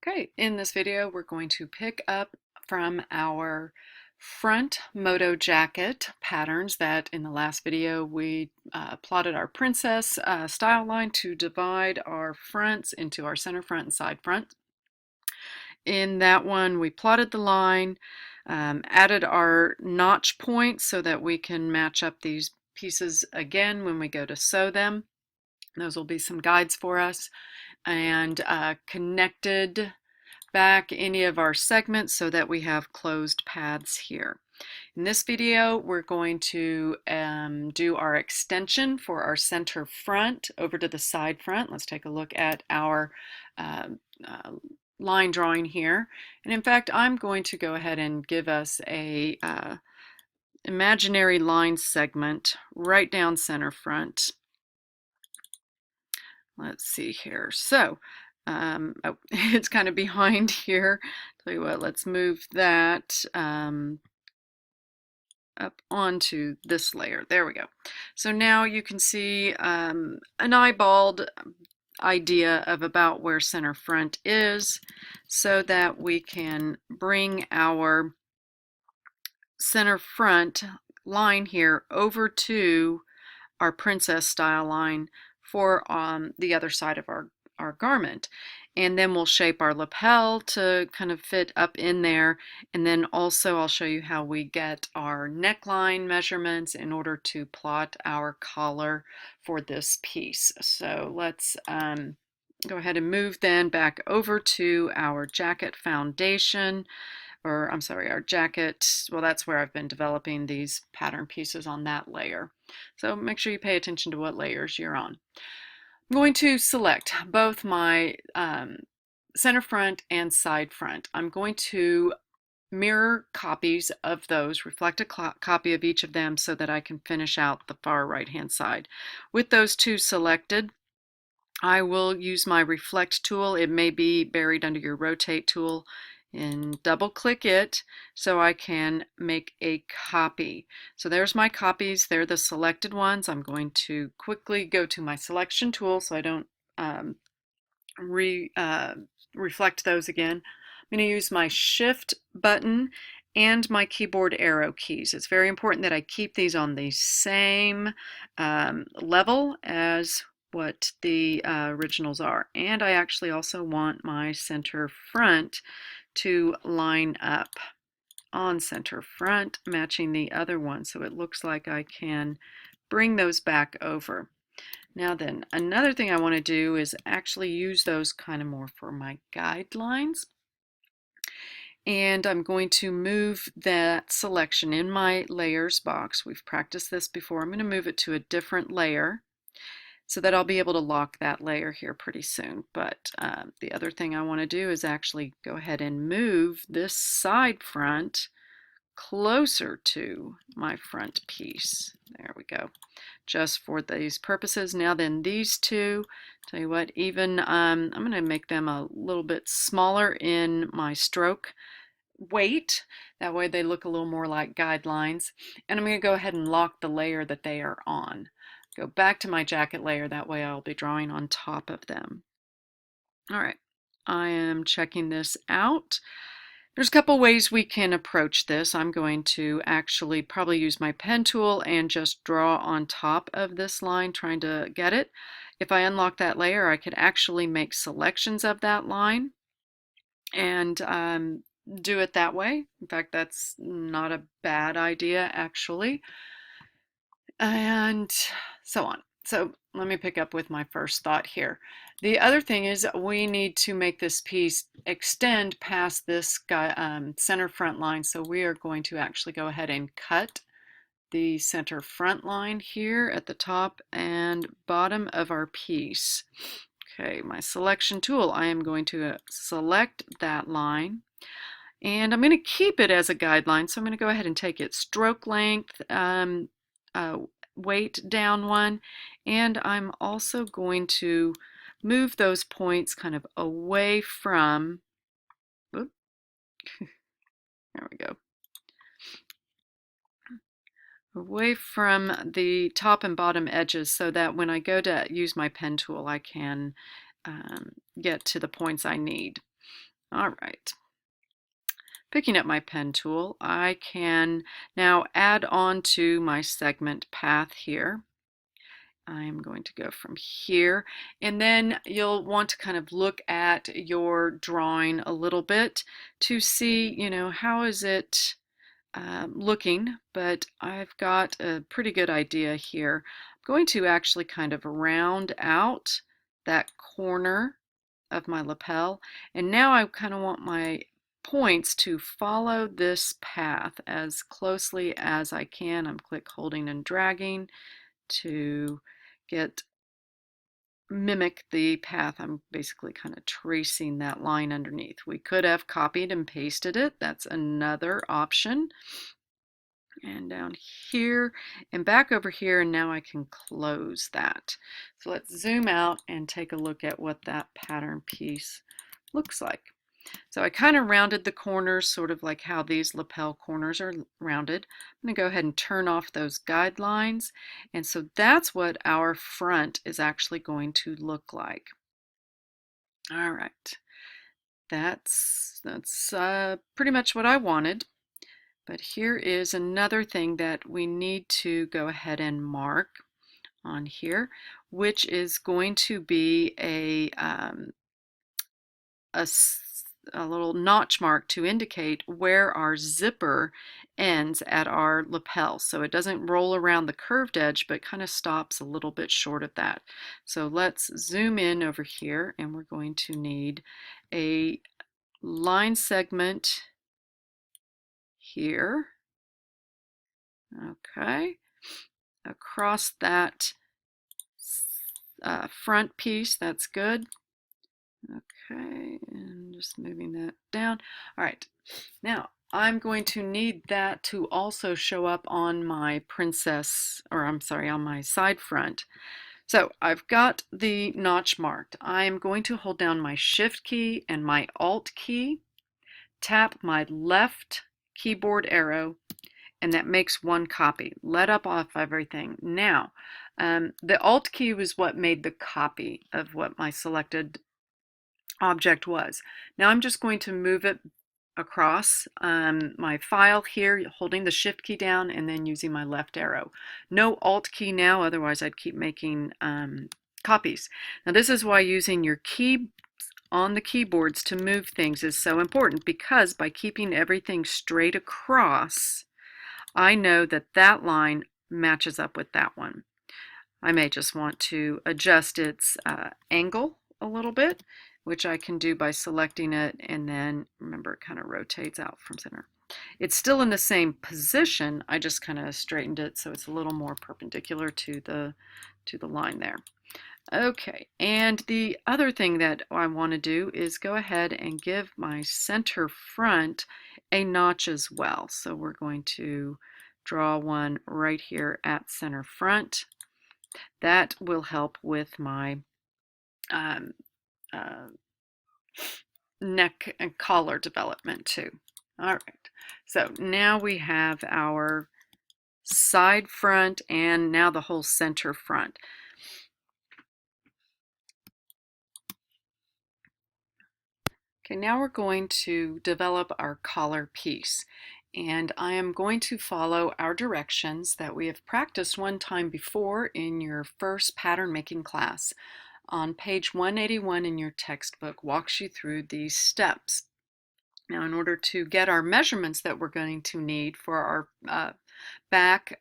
Okay, in this video we're going to pick up from our front Moto jacket patterns that in the last video we plotted our princess style line to divide our fronts into our center front and side front. In that one we plotted the line, added our notch points so that we can match up these pieces again when we go to sew them. Those will be some guides for us, and connected back any of our segments so that we have closed paths here. In this video, we're going to do our extension for our center front over to the side front. Let's take a look at our uh, line drawing here. And in fact, I'm going to go ahead and give us a imaginary line segment right down center front. Let's see here. So, oh, it's kind of behind here. Tell you what, let's move that up onto this layer. There we go. So now you can see an eyeballed idea of about where center front is so that we can bring our center front line here over to our princess style line for the other side of our garment. And then we'll shape our lapel to kind of fit up in there. And then also I'll show you how we get our neckline measurements in order to plot our collar for this piece. So let's go ahead and move then back over to our jacket foundation, or I'm sorry, our jacket. Well, that's where I've been developing these pattern pieces, on that layer. So make sure you pay attention to what layers you're on. I'm going to select both my center front and side front. I'm going to mirror copies of those, reflect a copy of each of them so that I can finish out the far right hand side. With those two selected, I will use my reflect tool. It may be buried under your rotate tool, and double click it so I can make a copy. So there's my copies. They're the selected ones. I'm going to quickly go to my selection tool so I don't reflect those again. I'm going to use my shift button and my keyboard arrow keys. It's very important that I keep these on the same level as what the originals are. And I actually also want my center front to line up on center front, matching the other one, so it looks like I can bring those back over. Now then, another thing I want to do is actually use those kind of more for my guidelines. And I'm going to move that selection in my layers box. We've practiced this before. I'm going to move it to a different layer so that I'll be able to lock that layer here pretty soon. But the other thing I want to do is actually go ahead and move this side front closer to my front piece. There we go. Just for these purposes. Now then, these two, tell you what, even I'm going to make them a little bit smaller in my stroke weight. That way they look a little more like guidelines. And I'm going to go ahead and lock the layer that they are on. Go back to my jacket layer, that way I'll be drawing on top of them. All right, I am checking this out. There's a couple ways we can approach this. I'm going to actually probably use my pen tool and just draw on top of this line, trying to get it. If I unlock that layer, I could actually make selections of that line and do it that way. In fact, that's not a bad idea, actually. And so on. So let me pick up with my first thought here. The other thing is we need to make this piece extend past this center front line. So we are going to actually go ahead and cut the center front line here at the top and bottom of our piece. Okay, my selection tool, I am going to select that line. And I'm going to keep it as a guideline. So I'm going to go ahead and take its stroke length, weight down one, and I'm also going to move those points kind of away from, whoop, there we go, away from the top and bottom edges so that when I go to use my pen tool I can get to the points I need. All right. Picking up my pen tool, I can now add on to my segment path here. I'm going to go from here, and then you'll want to kind of look at your drawing a little bit to see, how is it looking, but I've got a pretty good idea here. I'm going to actually kind of round out that corner of my lapel, and now I kind of want my points to follow this path as closely as I can. I'm click holding and dragging to mimic the path. I'm basically kind of tracing that line underneath. We could have copied and pasted it. That's another option. And down here and back over here, and now I can close that. So let's zoom out and take a look at what that pattern piece looks like. So I kind of rounded the corners, sort of like how these lapel corners are rounded. I'm going to go ahead and turn off those guidelines. And so that's what our front is actually going to look like. All right. That's pretty much what I wanted. But here is another thing that we need to go ahead and mark on here, which is going to be a little notch mark to indicate where our zipper ends at our lapel. So it doesn't roll around the curved edge, but kind of stops a little bit short of that. So let's zoom in over here, and we're going to need a line segment here. Okay, across that front piece, that's good. Okay, and just moving that down. All right, now I'm going to need that to also show up on my princess, or I'm sorry, on my side front. So I've got the notch marked. I'm going to hold down my Shift key and my Alt key, tap my left keyboard arrow, and that makes one copy. Let up off everything. Now, the Alt key was what made the copy of what my selected object was. Now I'm just going to move it across my file here, holding the Shift key down and then using my left arrow. No Alt key now, otherwise I'd keep making copies. Now this is why using your key on the keyboards to move things is so important, because by keeping everything straight across, I know that that line matches up with that one. I may just want to adjust its angle a little bit, which I can do by selecting it, and then remember it kind of rotates out from center. It's still in the same position, I just kind of straightened it so it's a little more perpendicular to the line there. Okay, and the other thing that I want to do is go ahead and give my center front a notch as well. So we're going to draw one right here at center front. That will help with my neck and collar development too. All right, so now we have our side front and now the whole center front. Okay, now we're going to develop our collar piece, and I am going to follow our directions that we have practiced one time before in your first pattern making class. On page 181 in your textbook walks you through these steps. Now, in order to get our measurements that we're going to need for our back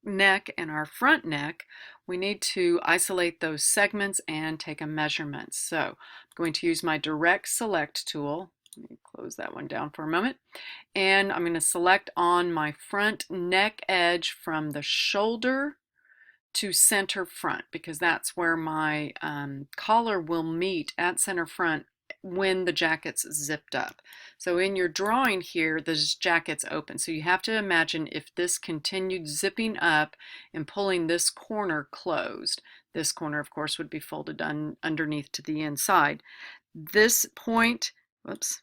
neck and our front neck, we need to isolate those segments and take a measurement. So I'm going to use my direct select tool. Let me close that one down for a moment. And I'm going to select on my front neck edge from the shoulder to center front, because that's where my collar will meet at center front when the jacket's zipped up. So in your drawing here, this jacket's open. So you have to imagine if this continued zipping up and pulling this corner closed. This corner, of course, would be folded underneath to the inside. This point, whoops,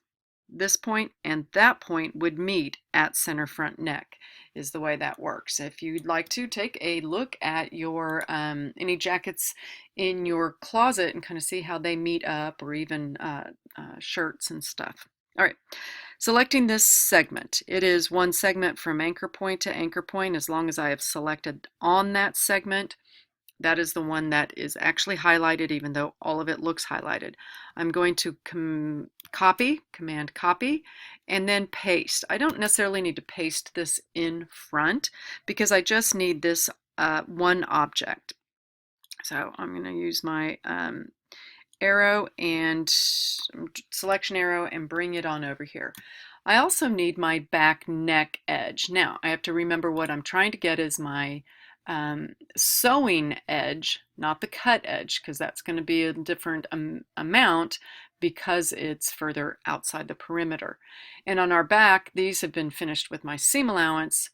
this point and that point would meet at center front neck is the way that works. If you'd like to take a look at your any jackets in your closet and kind of see how they meet up, or even shirts and stuff. All right, selecting this segment. It is one segment from anchor point to anchor point. As long as I have selected on that segment, that is the one that is actually highlighted, even though all of it looks highlighted. I'm going to command copy, and then paste. I don't necessarily need to paste this in front because I just need this one object. So I'm going to use my arrow and selection arrow and bring it on over here. I also need my back neck edge. Now I have to remember what I'm trying to get is my sewing edge, not the cut edge, because that's going to be a different amount because it's further outside the perimeter. And on our back, these have been finished with my seam allowance,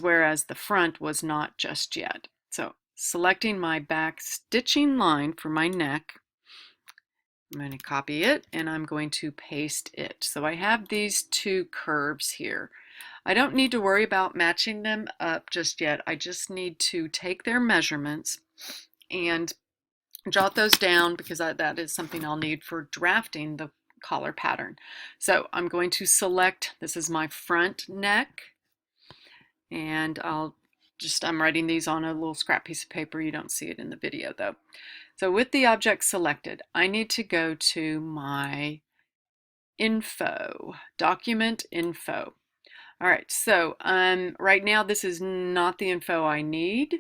whereas the front was not just yet. So selecting my back stitching line for my neck, I'm going to copy it and I'm going to paste it. So I have these two curves here. I don't need to worry about matching them up just yet. I just need to take their measurements and jot those down because that is something I'll need for drafting the collar pattern. So I'm going to select, this is my front neck, and I'm writing these on a little scrap piece of paper. You don't see it in the video though. So with the object selected, I need to go to my info, document info. All right, so right now this is not the info I need,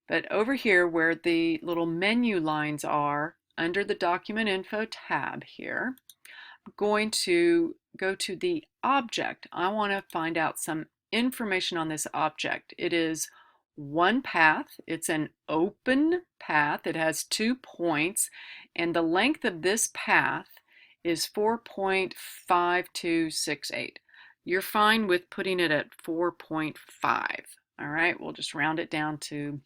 but over here where the little menu lines are under the document info tab here, I'm going to go to the object. I want to find out some information on this object. It is one path. It's an open path. It has 2 points, and the length of this path is 4.5268. You're fine with putting it at 4.5. All right, we'll just round it down to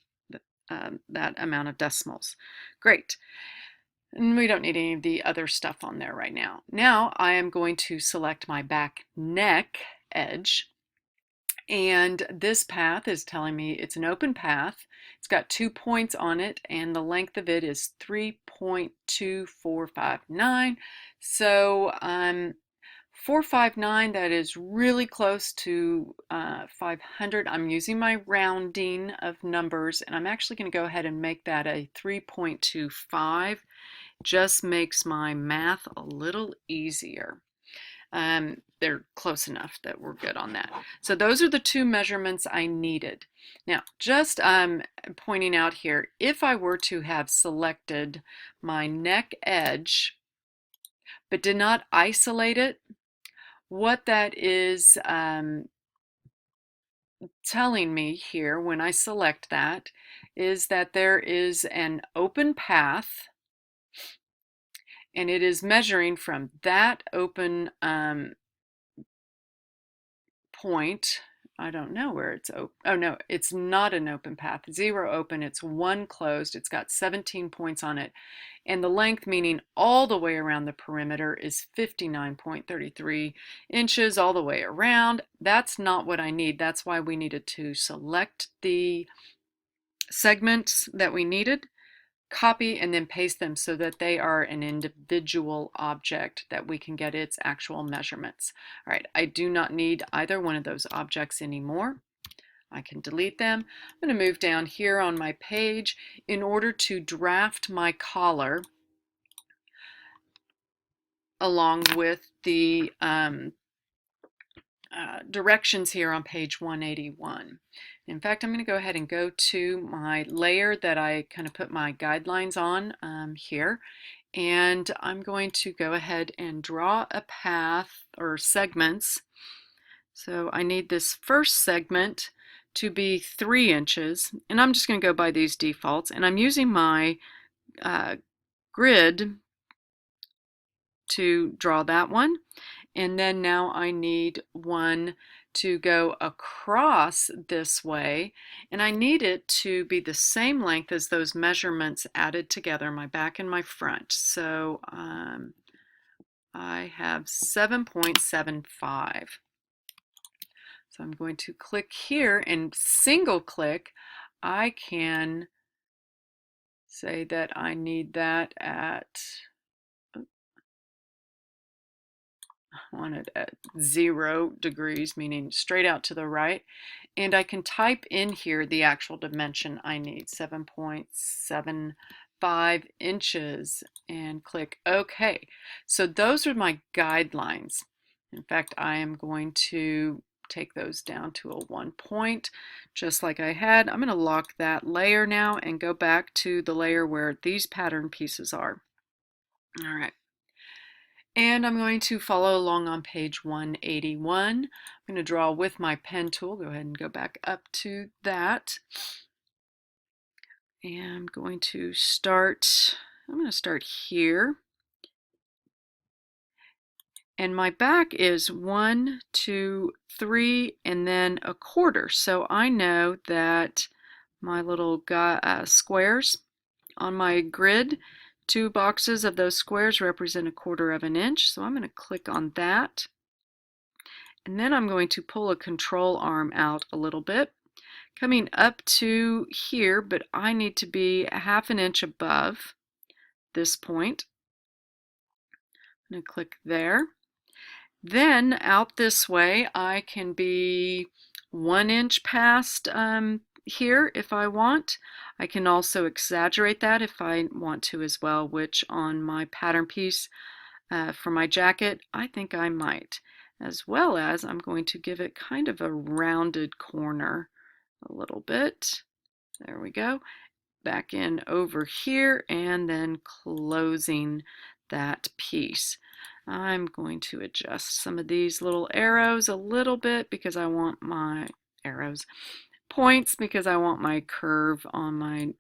that amount of decimals. Great. And we don't need any of the other stuff on there right now. Now I am going to select my back neck edge. And this path is telling me it's an open path. It's got 2 points on it, and the length of it is 3.2459. So 459, that is really close to 500. I'm using my rounding of numbers, and I'm actually going to go ahead and make that a 3.25. Just makes my math a little easier. They're close enough that we're good on that. So those are the 2 measurements I needed. Now, just pointing out here, if I were to have selected my neck edge, but did not isolate it, what that is telling me here when I select that is that there is an open path, and it is measuring from that open point. I don't know where it's open. Oh no, it's not an open path. 0 open, it's 1 closed. It's got 17 points on it. And the length, meaning all the way around the perimeter, is 59.33 inches all the way around. That's not what I need. That's why we needed to select the segments that we needed, copy, and then paste them so that they are an individual object that we can get its actual measurements. All right, I do not need either one of those objects anymore. I can delete them. I'm going to move down here on my page in order to draft my collar along with the directions here on page 181. In fact, I'm going to go ahead and go to my layer that I kind of put my guidelines on here, and I'm going to go ahead and draw a path or segments. So I need this first segment to be 3 inches, and I'm just going to go by these defaults, and I'm using my grid to draw that one. And then now I need one to go across this way, and I need it to be the same length as those measurements added together, my back and my front. So I have 7.75. So I'm going to click here and single click. I can say that I need that at, I want it at 0 degrees, meaning straight out to the right. And I can type in here the actual dimension I need, 7.75 inches, and click OK. So those are my guidelines. In fact, I am going to take those down to a 1 point, just like I had. I'm going to lock that layer now and go back to the layer where these pattern pieces are. All right. And I'm going to follow along on page 181. I'm going to draw with my pen tool. Go ahead and go back up to that. And I'm going to start here. And my back is 1, 2, 3, and then a quarter. So I know that my little squares on my grid, 2 boxes of those squares represent 1/4 of an inch. So I'm going to click on that. And then I'm going to pull a control arm out a little bit, coming up to here, but I need to be 1/2 an inch above this point. I'm going to click there. Then out this way, I can be 1 inch past here if I want. I can also exaggerate that if I want to as well, which on my pattern piece for my jacket, I think I might. As well as I'm going to give it kind of a rounded corner a little bit. There we go. Back in over here and then closing that piece. I'm going to adjust some of these little arrows a little bit because I want my points because I want my curve on my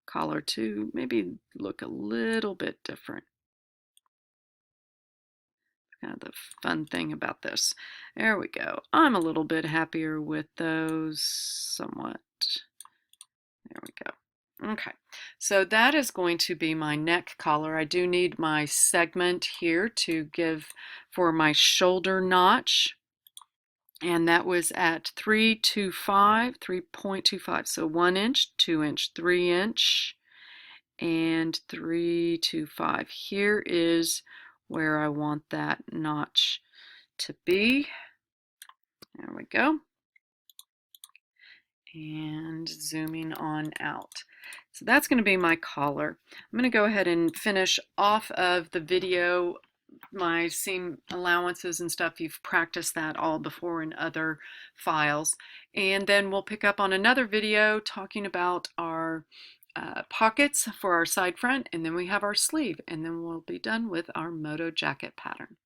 collar to maybe look a little bit different. Kind of the fun thing about this. There we go. I'm a little bit happier with those somewhat. There we go. Okay, so that is going to be my neck collar. I do need my segment here to give for my shoulder notch. And that was at 3.25. So 1 inch, 2 inch, 3 inch, and 3.25. Here is where I want that notch to be. There we go. And zooming on out. So that's going to be my collar. I'm going to go ahead and finish off of the video my seam allowances and stuff. You've practiced that all before in other files. And then we'll pick up on another video talking about our pockets for our side front, and then we have our sleeve, and then we'll be done with our Moto jacket pattern.